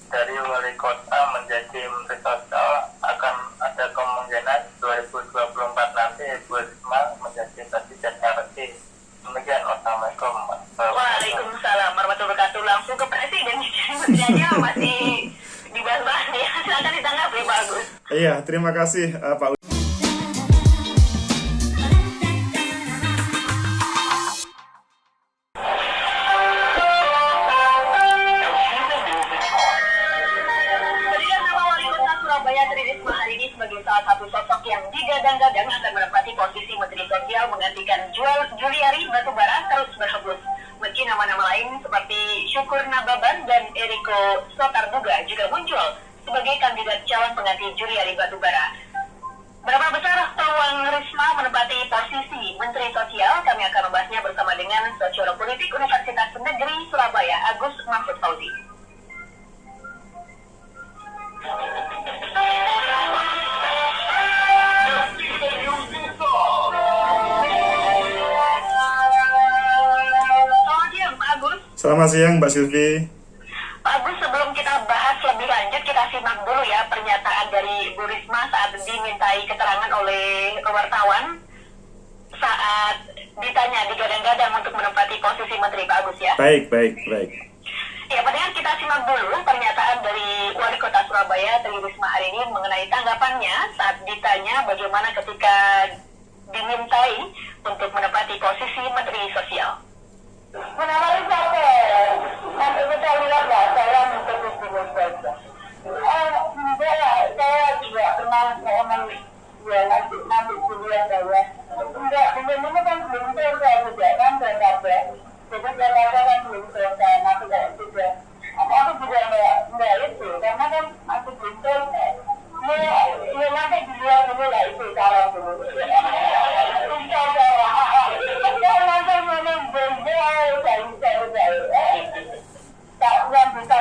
dari wali kota menjadi menteri sosial akan ada kemungkinan 2024 nanti Bu Risma menjadi presiden RI. Demikian, wassalamualaikum. Waalaikumsalam warahmatullahi wabarakatuh. Langsung ke presiden, menterinya masih dibahas ya. Silakan ditanggapi Pak Agus. Iya, terima kasih Pak. Sebagai salah satu sosok yang digadang-gadang akan menempati posisi Menteri Sosial menggantikan Juliari Batubara terus berhembus. Meski nama-nama lain seperti Syukur Nababan dan Eriko Sotarduga juga muncul sebagai kandidat calon pengganti Juliari Batubara. Berapa besar peluang Risma menempati posisi Menteri Sosial? Kami akan membahasnya bersama dengan sosiolog politik Universitas Negeri Surabaya, Agus Mahfud Fauzi. Selamat siang Mbak Silvi. Pak Agus, sebelum kita bahas lebih lanjut, kita simak dulu ya pernyataan dari Bu Risma saat dimintai keterangan oleh wartawan saat ditanya digadang-gadang untuk menempati posisi Menteri, Pak Agus ya. Baik. Ya, pendengar, kita simak dulu pernyataan dari Wali Kota Surabaya Tri Risma hari ini mengenai tanggapannya saat ditanya bagaimana ketika dimintai untuk menempati posisi Menteri Sosial. Menawari siapa? Nanti kita lihatlah saya menurut dulu saja. Saya juga pernah ngomong ya nanti kuliah saya. Enggak, belum kan belum selesai juga kan Jakarta. Jadi Jakarta kan belum selesai, nanti kalau sudah. Aku juga enggak itu, karena kan masih belum selesai. Ya nanti dilihat dulu lah itu cara dulu. Yang bisa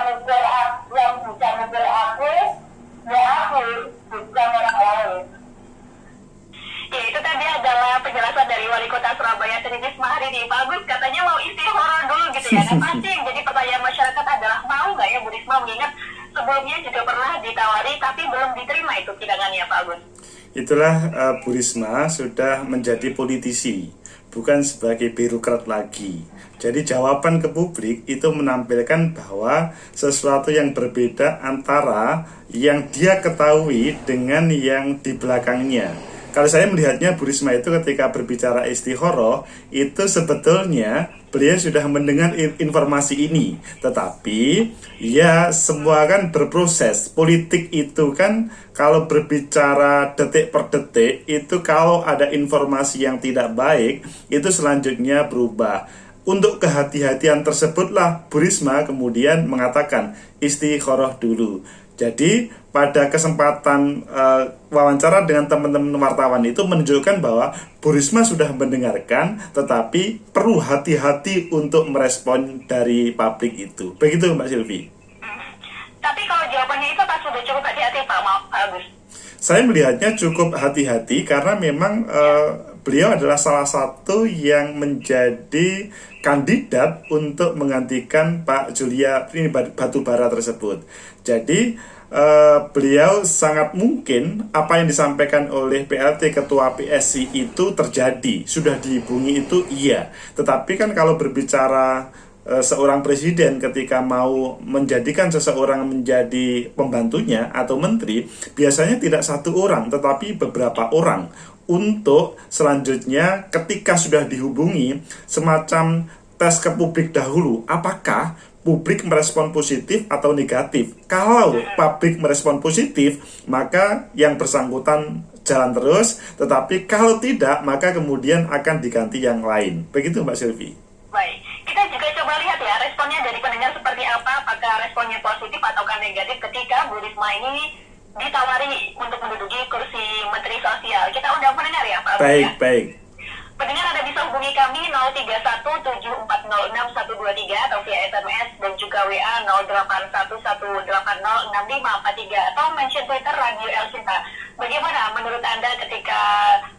mengukur aku, ya aku, bukan orang lain. Ya, itu tadi adalah penjelasan dari Wali Kota Surabaya Tri Risma hari ini. Pak Agus katanya mau istihoroh dulu gitu ya. Dan pasti yang jadi pertanyaan masyarakat adalah mau nggak ya Bu Risma, mengingat sebelumnya juga pernah ditawari tapi belum diterima itu hidangannya Pak Agus. Itulah Bu Risma sudah menjadi politisi, bukan sebagai birokrat lagi. Jadi jawaban ke publik itu menampilkan bahwa sesuatu yang berbeda antara yang dia ketahui dengan yang di belakangnya. Kalau saya melihatnya Bu Risma itu ketika berbicara istihoroh, itu sebetulnya beliau sudah mendengar informasi ini. Tetapi ya semua kan berproses. Politik itu kan kalau berbicara detik per detik, itu kalau ada informasi yang tidak baik, itu selanjutnya berubah. Untuk kehati-hatian tersebutlah Bu Risma kemudian mengatakan istikharah dulu. Jadi pada kesempatan wawancara dengan teman-teman wartawan itu menunjukkan bahwa Bu Risma sudah mendengarkan, tetapi perlu hati-hati untuk merespon dari publik itu. Begitu Mbak Silvi. Tapi kalau jawabannya itu pas sudah cukup hati-hati Pak Agus? Saya melihatnya cukup hati-hati karena memang beliau adalah salah satu yang menjadi kandidat untuk menggantikan Pak Juliari Batubara tersebut. Jadi beliau sangat mungkin apa yang disampaikan oleh PLT Ketua PSI itu terjadi, sudah dihubungi itu iya. Tetapi kan kalau berbicara seorang presiden ketika mau menjadikan seseorang menjadi pembantunya atau menteri, biasanya tidak satu orang tetapi beberapa orang, untuk selanjutnya ketika sudah dihubungi semacam tes ke publik dahulu, apakah publik merespon positif atau negatif. Kalau publik merespon positif, maka yang bersangkutan jalan terus, tetapi kalau tidak, maka kemudian akan diganti yang lain. Begitu Mbak Silvi. Baik, kita juga coba lihat ya responnya dari pendengar seperti apa, apakah responnya positif ataukah negatif ketika Bu Risma ini ditawari untuk menduduki kursi Menteri Sosial. Kita undang pendengar ya Pak. Baik. Pendengar Anda bisa hubungi kami 0317406123 atau via SMS dan juga WA 0811806543 atau mention Twitter Radio El Sinta. Bagaimana menurut Anda ketika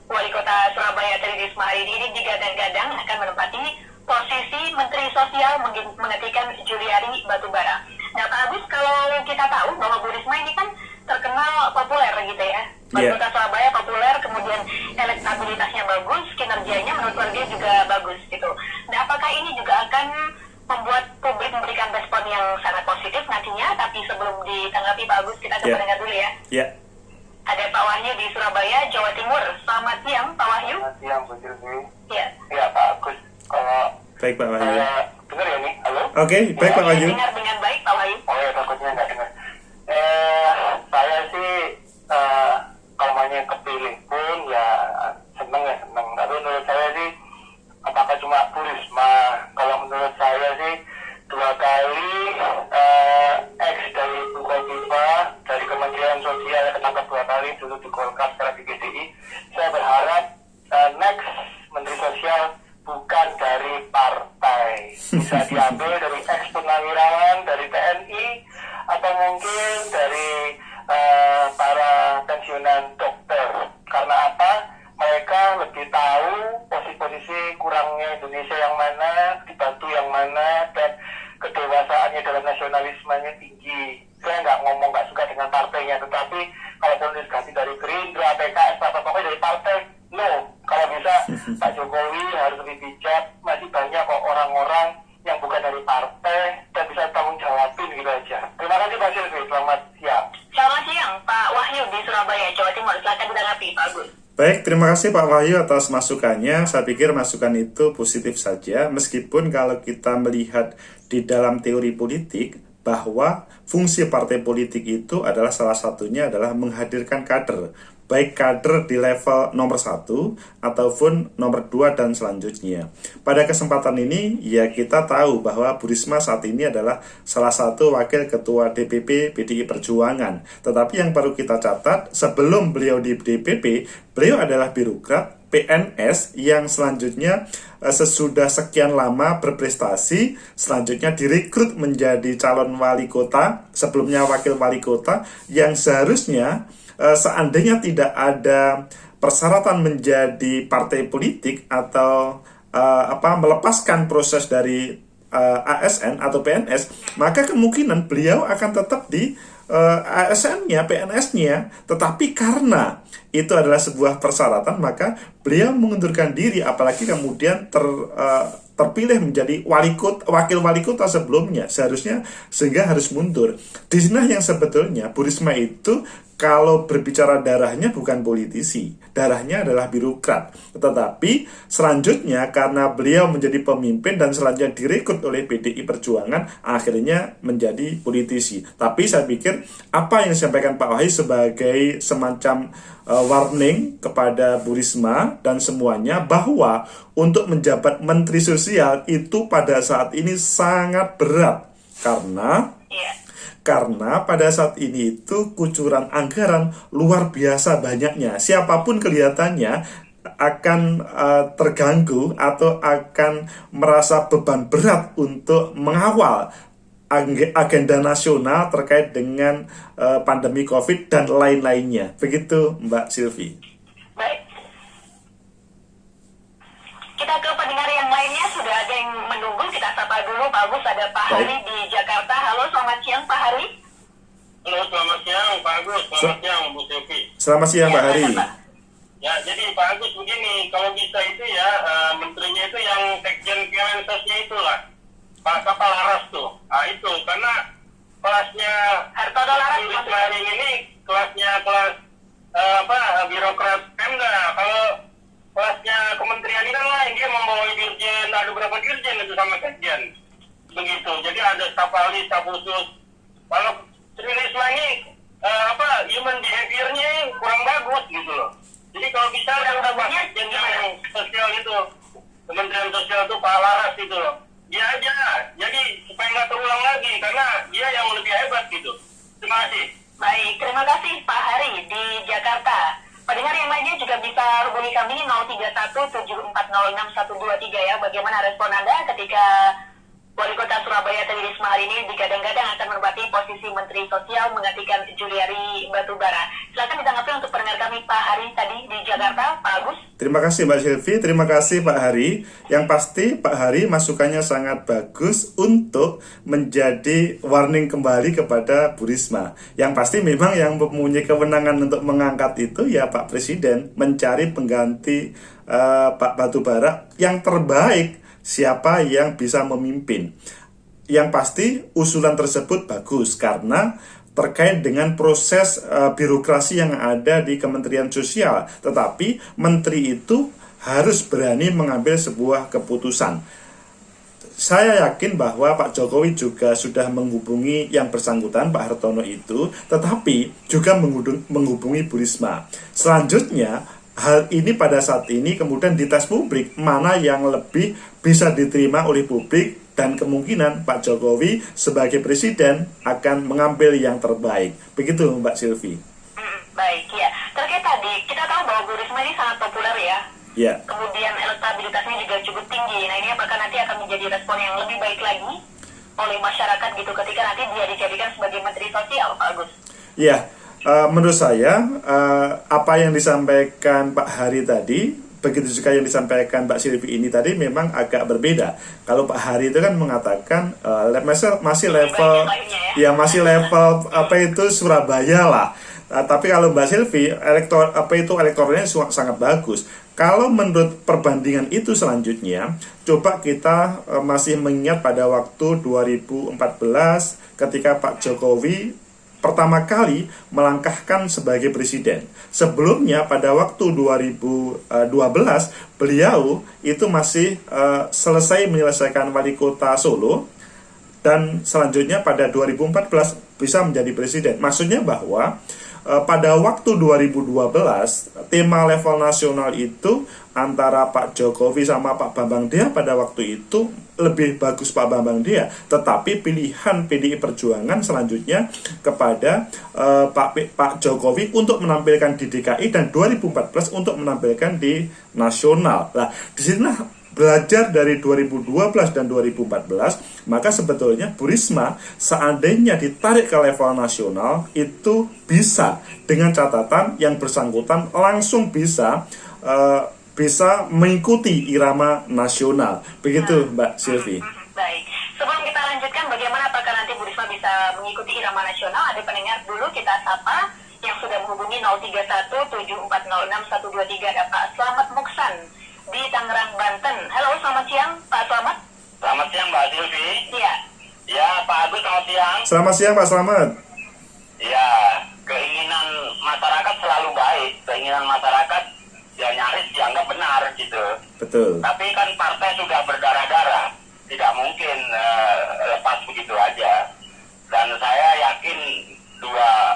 Wali Kota Surabaya Tri Risma hari ini digadang-gadang akan menempati posisi Menteri Sosial menggantikan Juliari Batubara? Nah Pak Agus, kalau kita kita tahu bahwa Bu Risma ini kan terkenal populer gitu ya. Wali Kota Surabaya populer, kemudian elektabilitasnya bagus, kinerjanya menurut warga juga bagus gitu. Nah, apakah ini juga akan membuat publik memberikan respon yang sangat positif nantinya? Tapi sebelum ditanggapi Pak Agus, kita coba dengar dulu ya. Ada Pak Wahyu di Surabaya, Jawa Timur. Selamat siang, Pak Wahyu. Selamat siang, Bu Silvi. Ya. Ya, Pak Agus. Kalau Baik, Pak Wahyu. dengar ya nih? Halo? Oke, baik Pak Wahyu. Dengar dengan baik, Pak Wahyu. Oh ya, takutnya nggak dengar. Saya sih kalau maunya kepilih pun ya seneng. Tapi menurut saya sih apakah cuma Bu Risma? Kalau menurut saya sih 2 kali ex dari Bu Kofifa dari Kementerian Sosial ketangkap 2 kali dulu di Golkar sekarang di GDI. Saya berharap next Menteri Sosial bukan dari partai, bisa diambil dari ex Purnawirawan, dari TNI, atau mungkin dari para pensiunan dokter. Karena apa? Mereka lebih tahu posisi-posisi kurangnya Indonesia yang mana, dibantu yang mana, dan kedewasaannya dalam nasionalismenya tinggi. Saya nggak suka dengan partainya, tetapi kalaupun diganti dari Gerindra, PKS, atau pokoknya dari partai, no. Kalau bisa Pak Jokowi harus lebih bijak. Masih banyak kok orang-orang yang bukan dari partai dan bisa tanggung jawabin gitu aja. Terima kasih Pak Silvi, selamat siang. Selamat siang, Pak Wahyu di Surabaya, Jawa Timur. Silakan ditanggapi, Pak Agus. Baik, terima kasih Pak Wahyu atas masukannya. Saya pikir masukan itu positif saja, meskipun kalau kita melihat di dalam teori politik bahwa fungsi partai politik itu adalah salah satunya adalah menghadirkan kader, baik kader di level nomor 1 ataupun nomor 2 dan selanjutnya. Pada kesempatan ini, ya kita tahu bahwa Bu Risma saat ini adalah salah satu wakil ketua DPP PDI Perjuangan. Tetapi yang perlu kita catat, sebelum beliau di DPP, beliau adalah birokrat PNS yang selanjutnya sesudah sekian lama berprestasi, selanjutnya direkrut menjadi calon wali kota, sebelumnya wakil wali kota, yang seharusnya seandainya tidak ada persyaratan menjadi partai politik atau melepaskan proses dari ASN atau PNS, maka kemungkinan beliau akan tetap di ASN-nya, PNS-nya. Tetapi karena itu adalah sebuah persyaratan, maka beliau mengundurkan diri, apalagi kemudian terpilih menjadi wakil wali kota sebelumnya, seharusnya sehingga harus mundur. Di sini yang sebetulnya Bu Risma itu kalau berbicara darahnya bukan politisi, darahnya adalah birokrat. Tetapi selanjutnya karena beliau menjadi pemimpin dan selanjutnya direkrut oleh PDI Perjuangan, akhirnya menjadi politisi. Tapi saya pikir apa yang disampaikan Pak Wahyu sebagai semacam warning kepada Bu Risma dan semuanya, bahwa untuk menjabat Menteri Sosial itu pada saat ini sangat berat. Karena pada saat ini itu kucuran anggaran luar biasa banyaknya. Siapapun kelihatannya akan terganggu atau akan merasa beban berat untuk mengawal agenda nasional terkait dengan pandemi COVID dan lain-lainnya. Begitu Mbak Silvi. Baik. Kita ke pendengar yang lainnya, sudah ada yang menunggu. Kita sapa dulu Pak Agus, ada Pak Hari di Jakarta. Halo, selamat siang Pak Hari. Halo, selamat siang Pak Agus, selamat siang Bu Silvi. Selamat siang Pak Hari. Ya, jadi Pak Agus begini, kalau bisa itu ya, menterinya itu yang sekjen Kemensesnya itulah, Pak Kapal Laras tuh. Nah itu, karena kelasnya Hartodo Laras hari ini kelasnya birokrat Pemda. Kalau kelasnya kementerian ini kan lain, dia membawa dirjen, ada berapa dirjen itu sama sekjen. Begitu, jadi ada staf ahli, staf khusus. Kalau Sri Risma ini human behavior-nya kurang bagus gitu loh. Jadi kalau bisa yang udah banyak yang sosial itu, Kementerian Sosial itu Pak Laras gitu loh. Dia aja, jadi supaya nggak terulang lagi, karena dia yang lebih hebat gitu. Terima kasih. Baik, terima kasih Pak Hari di Jakarta. Pendengar yang lainnya juga bisa hubungi kami 03174061123 ya. Bagaimana respon Anda ketika Wali Kota Surabaya Tri Risma hari ini digadang-gadang akan menempati posisi Menteri Sosial menggantikan Juliari Batubara. Silakan ditanggapi untuk pendengar kami Pak Hari tadi di Jakarta, Pak Agus. Terima kasih Mbak Silvi, terima kasih Pak Hari. Yang pasti Pak Hari masukannya sangat bagus untuk menjadi warning kembali kepada Bu Risma. Yang pasti memang yang mempunyai kewenangan untuk mengangkat itu ya Pak Presiden, mencari pengganti Pak Batubara yang terbaik, siapa yang bisa memimpin. Yang pasti usulan tersebut bagus karena terkait dengan proses birokrasi yang ada di Kementerian Sosial. Tetapi menteri itu harus berani mengambil sebuah keputusan. Saya yakin bahwa Pak Jokowi juga sudah menghubungi yang bersangkutan, Pak Hartono itu, tetapi juga menghubungi Bu Risma. Selanjutnya, hal ini pada saat ini kemudian dites publik, mana yang lebih bisa diterima oleh publik, dan kemungkinan Pak Jokowi sebagai presiden akan mengambil yang terbaik. Begitu Mbak Silvi. Baik, ya. Terkait tadi, kita tahu bahwa Bu Risma ini sangat populer ya. Ya. Kemudian elektabilitasnya juga cukup tinggi. Nah, ini apakah nanti akan menjadi respon yang lebih baik lagi oleh masyarakat gitu ketika nanti dia dijadikan sebagai Menteri Sosial, Pak Agus? Ya, menurut saya apa yang disampaikan Pak Hari tadi, begitu juga yang disampaikan Mbak Silvi ini tadi memang agak berbeda. Kalau Pak Hari itu kan mengatakan masih level masih level apa itu Surabaya lah. Tapi kalau Mbak Silvi elektoralnya sangat bagus. Kalau menurut perbandingan itu selanjutnya, coba kita masih mengingat pada waktu 2014 ketika Pak Jokowi pertama kali melangkahkan sebagai presiden. Sebelumnya pada waktu 2012 beliau itu masih selesai menyelesaikan wali kota Solo dan selanjutnya pada 2014 bisa menjadi presiden. Maksudnya bahwa pada waktu 2012 tema level nasional itu antara Pak Jokowi sama Pak Bambang Dea pada waktu itu lebih bagus Pak Bambang Dea, tetapi pilihan PDI Perjuangan selanjutnya kepada Pak Jokowi untuk menampilkan di DKI dan 2014 untuk menampilkan di nasional. Nah, di sini belajar dari 2012 dan 2014, maka sebetulnya Bu Risma seandainya ditarik ke level nasional itu bisa dengan catatan yang bersangkutan langsung bisa mengikuti irama nasional. Begitu Mbak Silvi. Baik, sebelum kita lanjutkan bagaimana apakah nanti Bu Risma bisa mengikuti irama nasional, ada pendengar dulu kita sapa yang sudah menghubungi 03174061123, ada Pak Slamet Muksan di Tangerang, Banten. Halo, selamat siang Pak Slamet. Selamat siang Mbak Silvi. Iya. Ya Pak Agus, selamat siang. Selamat siang Pak Slamet. Ya, keinginan masyarakat selalu baik. Keinginan masyarakat ya nyaris dianggap benar gitu. Betul. Tapi kan partai sudah berdarah-darah, tidak mungkin lepas begitu aja. Dan saya yakin dua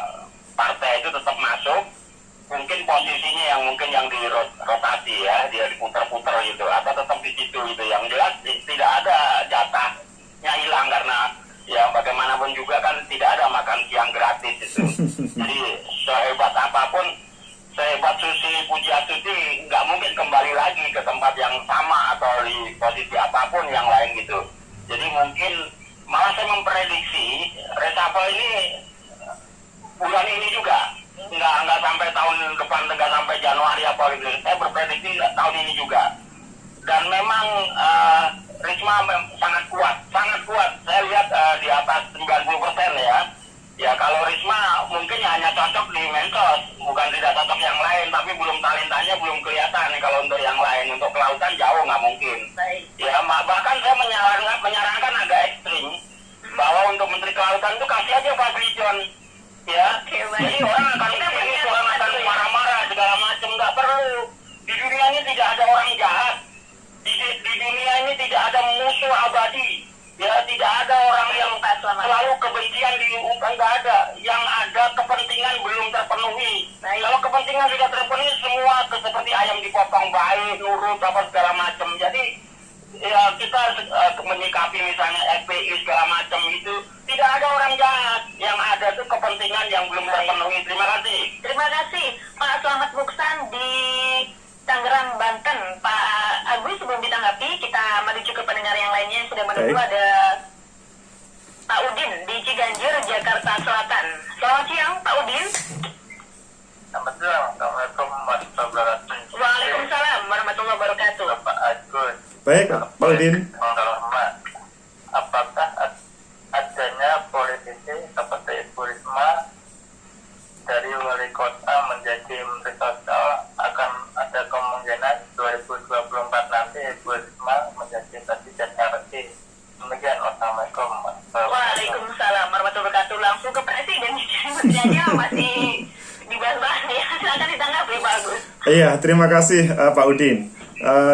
partai itu tetap masuk. Mungkin posisinya yang dirotasi ya, dia diputar-putar gitu, atau tetap di situ gitu. Yang jelas tidak ada jatahnya hilang karena ya bagaimanapun juga kan tidak ada makan siang gratis itu. Jadi sehebat apapun, sehebat Susi Pujiastuti nggak mungkin kembali lagi ke tempat yang sama atau di posisi apapun yang lain gitu. Jadi mungkin malah saya memprediksi reshuffle ini bulan ini juga. Nggak sampai tahun depan, nggak sampai Januari apa gitu. Saya berprediksi tahun ini juga. Dan memang Risma sangat kuat. Saya lihat di atas 90% ya. Ya kalau Risma mungkin hanya cocok di Mensos, bukan tidak cocok yang lain, tapi belum talentanya belum kelihatan nih kalau untuk yang lain. Untuk kelautan jauh nggak mungkin. Ya bahkan saya menyarankan agak ekstrim bahwa untuk Menteri Kelautan itu kasih aja Fadli John. Ya, jadi orang akan marah-marah segala macam, nggak perlu. Di dunia ini tidak ada orang jahat. Di dunia ini tidak ada musuh abadi. Ya, tidak ada orang yang selalu kebencian diungkapkan, nggak ada. Yang ada kepentingan belum terpenuhi. Kalau kepentingan sudah terpenuhi, semua seperti ayam dipotong baik, nurut apa segala macam. Jadi ya kita menyikapi misalnya FPI segala macam itu tidak ada orang jahat, yang ada tuh kepentingan yang belum terpenuhi. Terima kasih. Terima kasih Pak Slamet Muksan di Tangerang, Banten. Pak Agus, sebelum ditanggapi kita menuju ke pendengar yang lainnya yang sudah menunggu. Ada Pak Udin di Ciganjur, Jakarta Selatan. Selamat siang Pak Udin. Selamat siang. Assalamualaikum warahmatullahi wabarakatuh. Waalaikumsalam. Udin. Apakah adanya politisi seperti Ibu Risma dari wali kota menjadi menteri sosial akan ada kemungkinan 2024 nanti Ibu Risma menjadi presiden RI? Demikian, wassalamualaikum. Waalaikumsalam warahmatullahi wabarakatuh. Langsung ke presiden, menterinya masih dibahas-bahas ya. Silakan ditanggapi Pak Agus. Iya, terima kasih Pak Udin.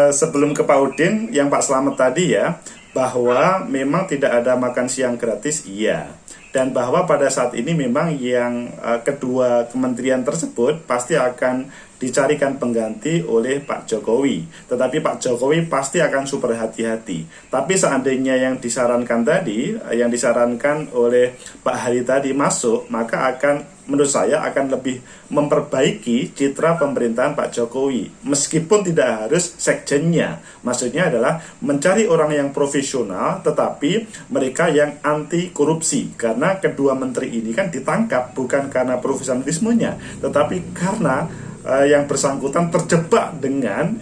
Sebelum ke Pak Udin, yang Pak Slamet tadi ya, bahwa memang tidak ada makan siang gratis, iya. Dan bahwa pada saat ini memang yang kedua kementerian tersebut pasti akan dicarikan pengganti oleh Pak Jokowi. Tetapi Pak Jokowi pasti akan super hati-hati. Tapi seandainya yang disarankan tadi, yang disarankan oleh Pak Hari tadi masuk, maka akan, menurut saya akan lebih memperbaiki citra pemerintahan Pak Jokowi. Meskipun tidak harus sekjennya. Maksudnya adalah mencari orang yang profesional, tetapi mereka yang anti korupsi. Karena kedua menteri ini kan ditangkap bukan karena profesionalismenya, tetapi karena yang bersangkutan terjebak dengan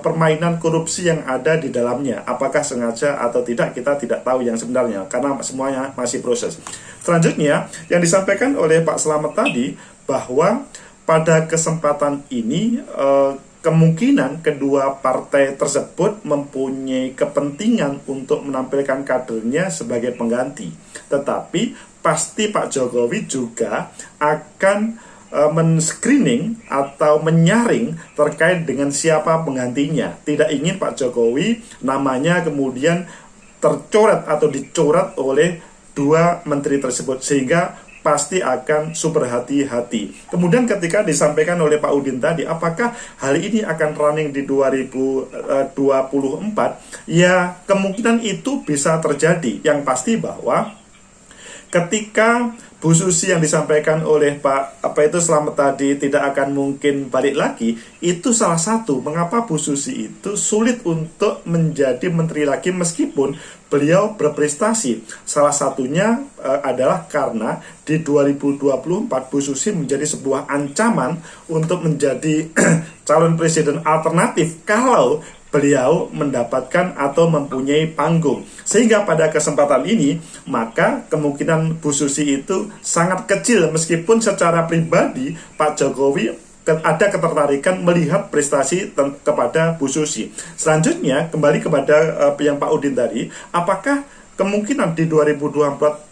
permainan korupsi yang ada di dalamnya. Apakah sengaja atau tidak, kita tidak tahu yang sebenarnya, karena semuanya masih proses. Selanjutnya, yang disampaikan oleh Pak Slamet tadi, bahwa pada kesempatan ini kemungkinan kedua partai tersebut mempunyai kepentingan untuk menampilkan kadernya sebagai pengganti. Tetapi pasti Pak Jokowi juga akan men-screening atau menyaring terkait dengan siapa penggantinya. Tidak ingin Pak Jokowi namanya kemudian tercoret atau dicoret oleh dua menteri tersebut, sehingga pasti akan super hati-hati. Kemudian ketika disampaikan oleh Pak Udin tadi, apakah hal ini akan running di 2024? Ya, kemungkinan itu bisa terjadi. Yang pasti bahwa ketika Bu Susi yang disampaikan oleh Pak Slamet tadi tidak akan mungkin balik lagi, itu salah satu mengapa Bu Susi itu sulit untuk menjadi menteri lagi meskipun beliau berprestasi. Salah satunya adalah karena di 2024 Bu Susi menjadi sebuah ancaman untuk menjadi calon presiden alternatif kalau beliau mendapatkan atau mempunyai panggung. Sehingga pada kesempatan ini, maka kemungkinan Bu Susi itu sangat kecil, meskipun secara pribadi Pak Jokowi ada ketertarikan melihat prestasi kepada Bu Susi. Selanjutnya, kembali kepada yang Pak Udin tadi, apakah kemungkinan di 2024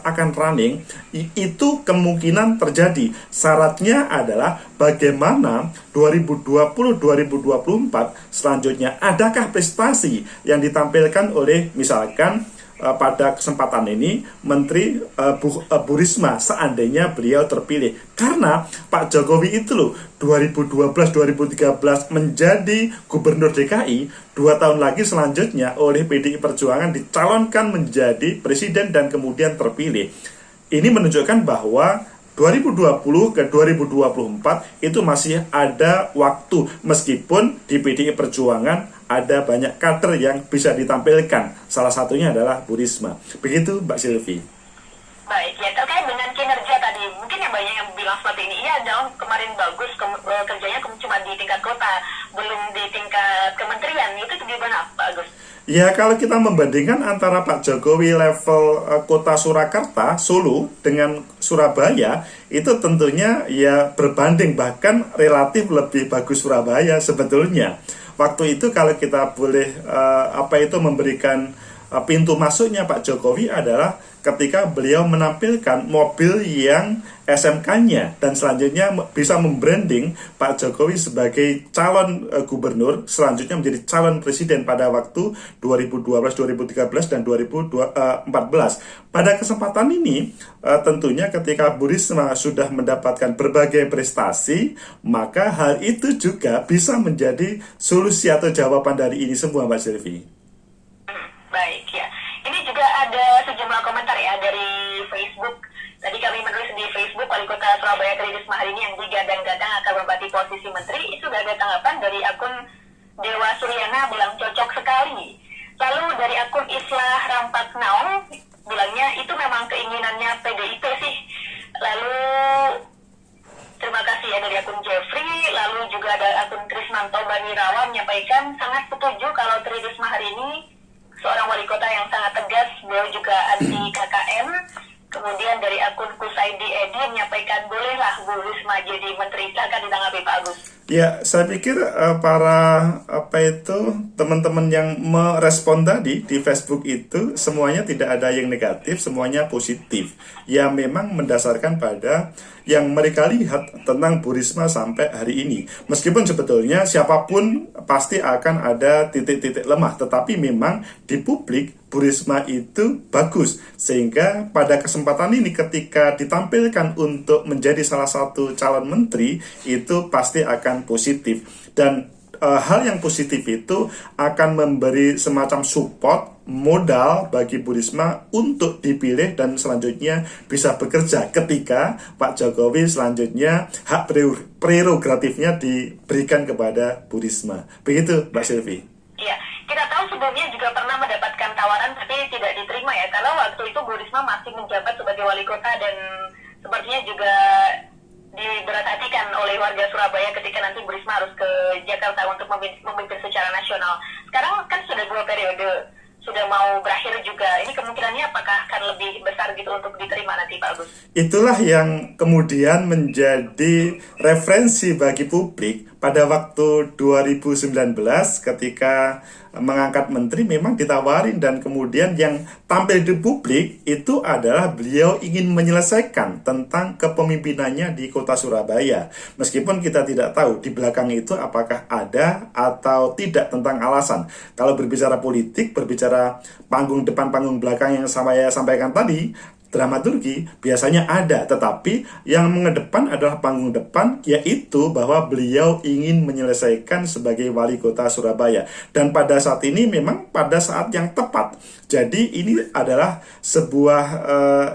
akan running? Itu kemungkinan terjadi. Syaratnya adalah bagaimana 2020-2024 selanjutnya, adakah prestasi yang ditampilkan oleh misalkan pada kesempatan ini Menteri Bu Risma seandainya beliau terpilih. Karena Pak Jokowi itu loh 2012-2013 menjadi gubernur DKI, 2 tahun lagi selanjutnya oleh PDI Perjuangan dicalonkan menjadi presiden dan kemudian terpilih. Ini menunjukkan bahwa 2020 ke 2024 itu masih ada waktu, meskipun di PDI Perjuangan ada banyak kader yang bisa ditampilkan. Salah satunya adalah Bu Risma. Begitu Mbak Silvi. Baik, ya terkait dengan kinerja tadi, mungkin yang banyak yang bilang seperti ini, iya dong kemarin bagus kerjanya cuma di tingkat kota, belum di tingkat kementerian, itu gimana Pak Agus? Ya, kalau kita membandingkan antara Pak Jokowi level kota Surakarta, Solo dengan Surabaya, itu tentunya ya berbanding, bahkan relatif lebih bagus Surabaya sebetulnya. Waktu itu kalau kita boleh memberikan pintu masuknya Pak Jokowi adalah ketika beliau menampilkan mobil yang SMK-nya dan selanjutnya bisa membranding Pak Jokowi sebagai calon gubernur, selanjutnya menjadi calon presiden pada waktu 2012, 2013, dan 2014. Pada kesempatan ini, tentunya ketika Bu Risma sudah mendapatkan berbagai prestasi, maka hal itu juga bisa menjadi solusi atau jawaban dari ini semua, Mbak Silvi. Baik, ya. Ini juga ada sejumlah komentar ya dari Facebook. Tadi kami menulis di Facebook, Wali Kota Surabaya Tri Risma hari ini yang digadang-gadang akan menempati posisi menteri. Itu sudah ada tanggapan dari akun Dewa Suryana bilang cocok sekali. Lalu dari akun Islah Rampak Naung bilangnya itu memang keinginannya PDIP sih. Lalu terima kasih ya dari akun Jeffrey. Lalu juga ada akun Krismanto Bani Wirawan menyampaikan sangat setuju kalau Tri Risma hari ini seorang wali kota yang sangat tegas, beliau juga anti KKN. Kemudian dari akun Kusaidi Edi menyampaikan bolehlah Bu Risma jadi menteri. Silakan ditanggapi Pak Agus. Ya, saya pikir para teman-teman yang merespon tadi di Facebook itu semuanya tidak ada yang negatif, semuanya positif. Ya memang mendasarkan pada yang mereka lihat tentang Bu Risma sampai hari ini. Meskipun sebetulnya siapapun pasti akan ada titik-titik lemah, tetapi memang di publik Bu Risma itu bagus. Sehingga pada kesempatan ini ketika ditampilkan untuk menjadi salah satu calon menteri, itu pasti akan positif. Dan hal yang positif itu akan memberi semacam support modal bagi Bu Risma untuk dipilih dan selanjutnya bisa bekerja ketika Pak Jokowi selanjutnya hak prerogatifnya diberikan kepada Bu Risma. Begitu Mbak Silvi. Iya, kita tahu sebelumnya juga pernah mendapatkan tawaran tapi tidak diterima ya, karena waktu itu Bu Risma masih menjabat sebagai wali kota dan sepertinya juga diberhatikan oleh warga Surabaya ketika nanti Bu Risma harus ke Jakarta untuk memimpin secara nasional. Sekarang kan sudah 2 periode, sudah mau berakhir juga. Ini kemungkinannya apakah akan lebih besar gitu untuk diterima nanti Pak Agus? Itulah yang kemudian menjadi referensi bagi publik pada waktu 2019 ketika mengangkat menteri memang ditawarin dan kemudian yang tampil di publik itu adalah beliau ingin menyelesaikan tentang kepemimpinannya di kota Surabaya. Meskipun kita tidak tahu di belakang itu apakah ada atau tidak tentang alasan. Kalau berbicara politik, berbicara panggung depan, panggung belakang yang saya sampaikan tadi, dramaturgi biasanya ada, tetapi yang mengedepan adalah panggung depan, yaitu bahwa beliau ingin menyelesaikan sebagai wali kota Surabaya. Dan pada saat ini memang pada saat yang tepat. Jadi ini adalah sebuah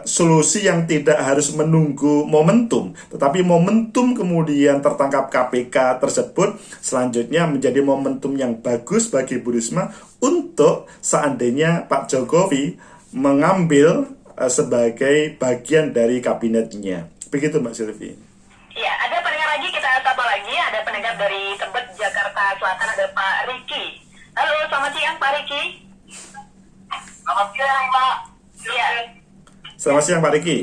solusi yang tidak harus menunggu momentum, tetapi momentum kemudian tertangkap KPK tersebut selanjutnya menjadi momentum yang bagus bagi Bu Risma untuk seandainya Pak Jokowi mengambil sebagai bagian dari kabinetnya. Begitu Mbak Silvi. Ya, ada pendengar lagi, kita sapa lagi. Ada pendengar dari Tebet, Jakarta Selatan, ada Pak Riki. Halo, selamat siang Pak Riki. Selamat siang Pak. Iya. Selamat siang Pak Riki.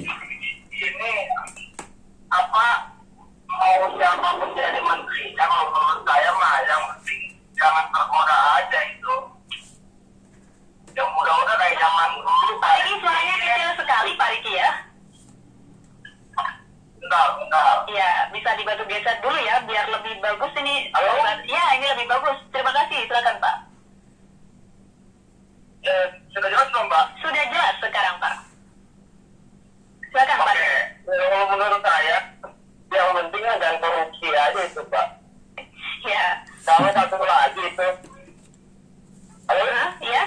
Ini mau siapa menjadi menteri? Kalau menurut saya mah yang penting jangan tergoda aja itu. Yang mudah-mudah kayak zaman dulu. Pak Riki suaranya kecil sekali Pak Riki ya. Bentar. Iya, bisa dibantu geser dulu ya biar lebih bagus ini. Halo? Ya, ini lebih bagus. Terima kasih, silakan Pak. Sudah jelas belum Pak? Sudah jelas sekarang Pak. Silakan Pak. Oke, kalau menurut saya yang penting ada korupsi aja itu Pak. Ya. Sama satu lagi itu. Halo? Hah? Iya.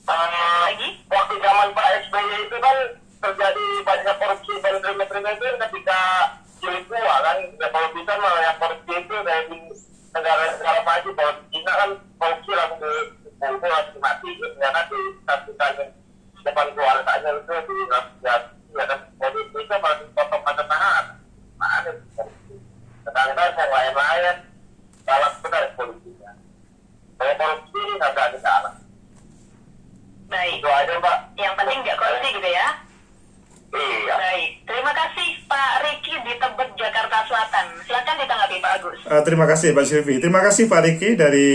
Lagi? Waktu zaman Pak SBY itu kan terjadi banyak korupsi menteri-menteri itu ketika jilid 2 kan. Ya, kalau bisa malah yang korupsi itu kayak di negara-negara maju. Kalau di China kan korupsi langsung dipukul, langsung mati gitu. Ya kan disaksikan depan keluarganya itu langsung ya kan. Jadi itu malah dipotong pada tangan. Mana korupsi. Sedangkan yang lain-lain salah benar polisinya. Kalau korupsi nggak berani salah. Baik. Itu aja Pak. Yang penting nggak korupsi gitu ya. Iya. Baik. Terima kasih Pak Riki di Tebet, Jakarta Selatan. Silakan ditanggapi Pak Agus. Terima kasih Pak Silvi. Terima kasih Pak Riki dari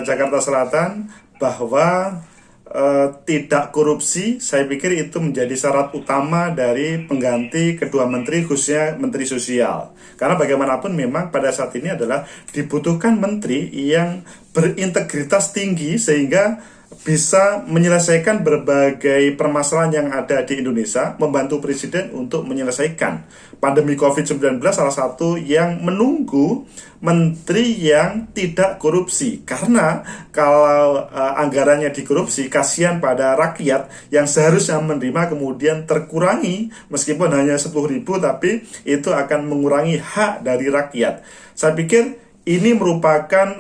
Jakarta Selatan bahwa tidak korupsi, saya pikir itu menjadi syarat utama dari pengganti kedua menteri, khususnya menteri sosial. Karena bagaimanapun memang pada saat ini adalah dibutuhkan menteri yang berintegritas tinggi sehingga bisa menyelesaikan berbagai permasalahan yang ada di Indonesia, membantu Presiden untuk menyelesaikan pandemi COVID-19. Salah satu yang menunggu menteri yang tidak korupsi, karena kalau anggarannya dikorupsi, kasihan pada rakyat yang seharusnya menerima kemudian terkurangi, meskipun hanya 10.000, tapi itu akan mengurangi hak dari rakyat. Saya pikir ini merupakan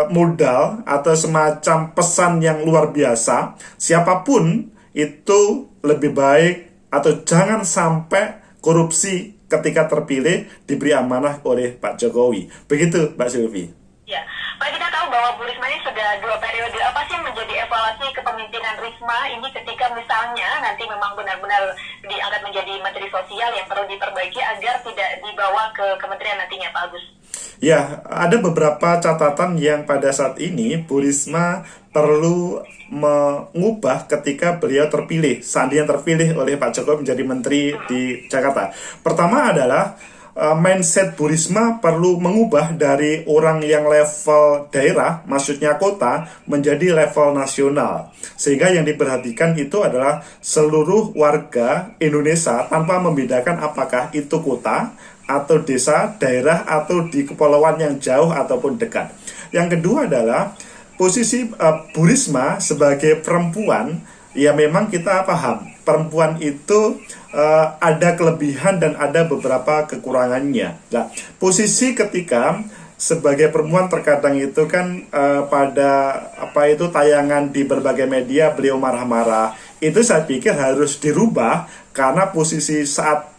modal atau semacam pesan yang luar biasa. Siapapun itu lebih baik atau jangan sampai korupsi ketika terpilih, diberi amanah oleh Pak Jokowi. Begitu Mbak Silvi. Ya, Pak, kita tahu bahwa Bu Risma ini sudah 2 periode. Apa sih yang menjadi evaluasi kepemimpinan Risma ini ketika misalnya nanti memang benar-benar diangkat menjadi Menteri Sosial yang perlu diperbaiki agar tidak dibawa ke kementerian nantinya, Pak Agus? Ya, ada beberapa catatan yang pada saat ini Bu Risma perlu mengubah ketika beliau terpilih, seandainya terpilih oleh Pak Jokowi menjadi menteri di Jakarta. Pertama adalah mindset Bu Risma perlu mengubah dari orang yang level daerah, maksudnya kota, menjadi level nasional. Sehingga yang diperhatikan itu adalah seluruh warga Indonesia tanpa membedakan apakah itu kota atau desa, daerah, atau di kepulauan yang jauh ataupun dekat. Yang kedua adalah posisi Bu Risma sebagai perempuan. Ya memang kita paham, perempuan itu ada kelebihan dan ada beberapa kekurangannya. Nah, posisi ketika sebagai perempuan terkadang itu kan pada tayangan di berbagai media beliau marah-marah. Itu saya pikir harus dirubah karena posisi saat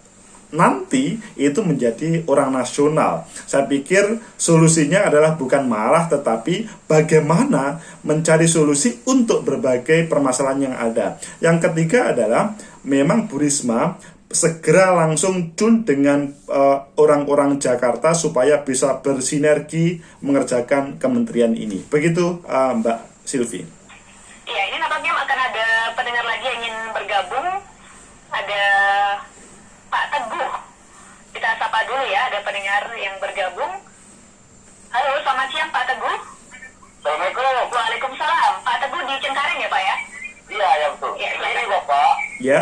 nanti itu menjadi orang nasional. Saya pikir solusinya adalah bukan marah, tetapi bagaimana mencari solusi untuk berbagai permasalahan yang ada. Yang ketiga adalah memang Bu Risma segera langsung tune dengan orang-orang Jakarta supaya bisa bersinergi mengerjakan kementerian ini. Begitu Mbak Silvi. Iya, ini nampaknya akan ada pendengar lagi yang ingin bergabung. Ada Pak Teguh. Kita sapa dulu ya, ada pendengar yang bergabung. Halo, selamat siang Pak Teguh. Assalamualaikum. Waalaikumsalam. Pak Teguh di Cengkareng ya Pak ya? Iya, ya betul. Ya, Ini Bapak. Ya,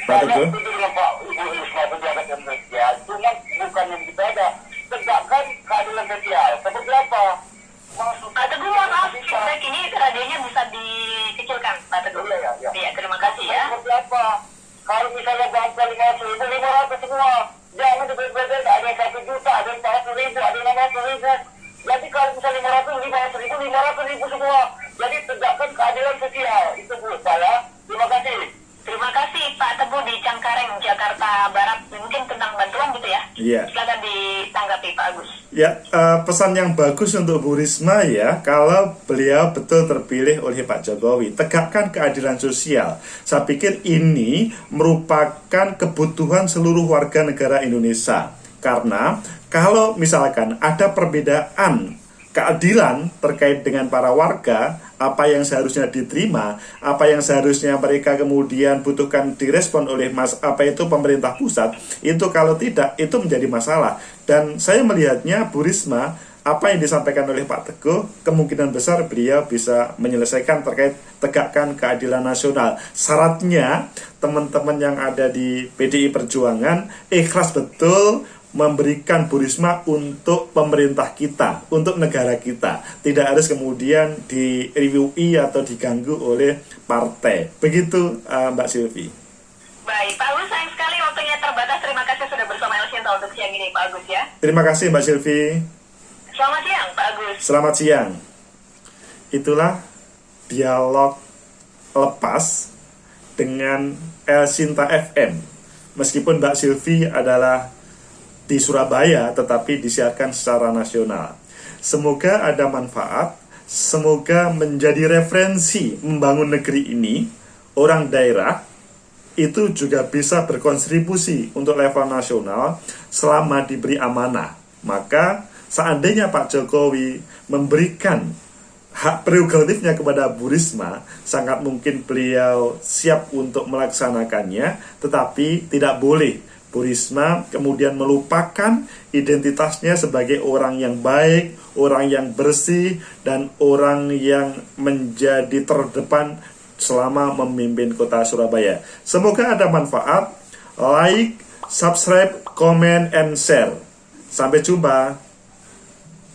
Pak Teguh. Saya setuju dengan Pak Ibu Risma pejabat yang sosial. Cuma bukan yang kita ada. Tegakkan keadilan sosial. Seperti apa? Pak Teguh, mohon maaf, feedback ini radionya bisa dikecilkan Pak Teguh. Iya, terima kasih ya. Seperti apa? Kalau misalnya bantuan 500 semua, jangan berbeda, ada yang 1 juta, ada yang 400.000, ada yang 600.000. Jadi kalau misalnya 500.000 semua. Jadi tegakkan keadilan sosial. Itu dulu saya. Terima kasih. Terima kasih Pak Teguh di Cengkareng, Jakarta Barat. Mungkin tentang bantuan gitu ya? Iya. Silakan ditanggapi Pak Agus. Ya, pesan yang bagus untuk Bu Risma ya, kalau beliau betul terpilih oleh Pak Jokowi, tegakkan keadilan sosial. Saya pikir ini merupakan kebutuhan seluruh warga negara Indonesia. Karena kalau misalkan ada perbedaan keadilan terkait dengan para warga, apa yang seharusnya diterima, apa yang seharusnya mereka kemudian butuhkan direspon oleh pemerintah pusat, itu kalau tidak, itu menjadi masalah. Dan saya melihatnya Bu Risma, apa yang disampaikan oleh Pak Teguh, kemungkinan besar beliau bisa menyelesaikan terkait tegakkan keadilan nasional. Syaratnya teman-teman yang ada di PDI Perjuangan ikhlas betul memberikan Bu Risma untuk pemerintah kita, untuk negara kita. Tidak harus kemudian direviewi atau diganggu oleh partai. Begitu Mbak Silvi. Baik, Pak Agus, sayang sekali waktunya terbatas. Terima kasih sudah bersama Elsinta untuk siang ini Pak Agus ya. Terima kasih Mbak Silvi. Selamat siang Pak Agus. Selamat siang. Itulah dialog lepas dengan Elsinta FM. Meskipun Mbak Silvi adalah di Surabaya, tetapi disiarkan secara nasional. Semoga ada manfaat, semoga menjadi referensi membangun negeri ini. Orang daerah itu juga bisa berkontribusi untuk level nasional selama diberi amanah. Maka seandainya Pak Jokowi memberikan hak prerogatifnya kepada Bu Risma, sangat mungkin beliau siap untuk melaksanakannya, tetapi tidak boleh Bu Risma kemudian melupakan identitasnya sebagai orang yang baik, orang yang bersih, dan orang yang menjadi terdepan selama memimpin kota Surabaya. Semoga ada manfaat. Like, subscribe, comment, and share. Sampai jumpa.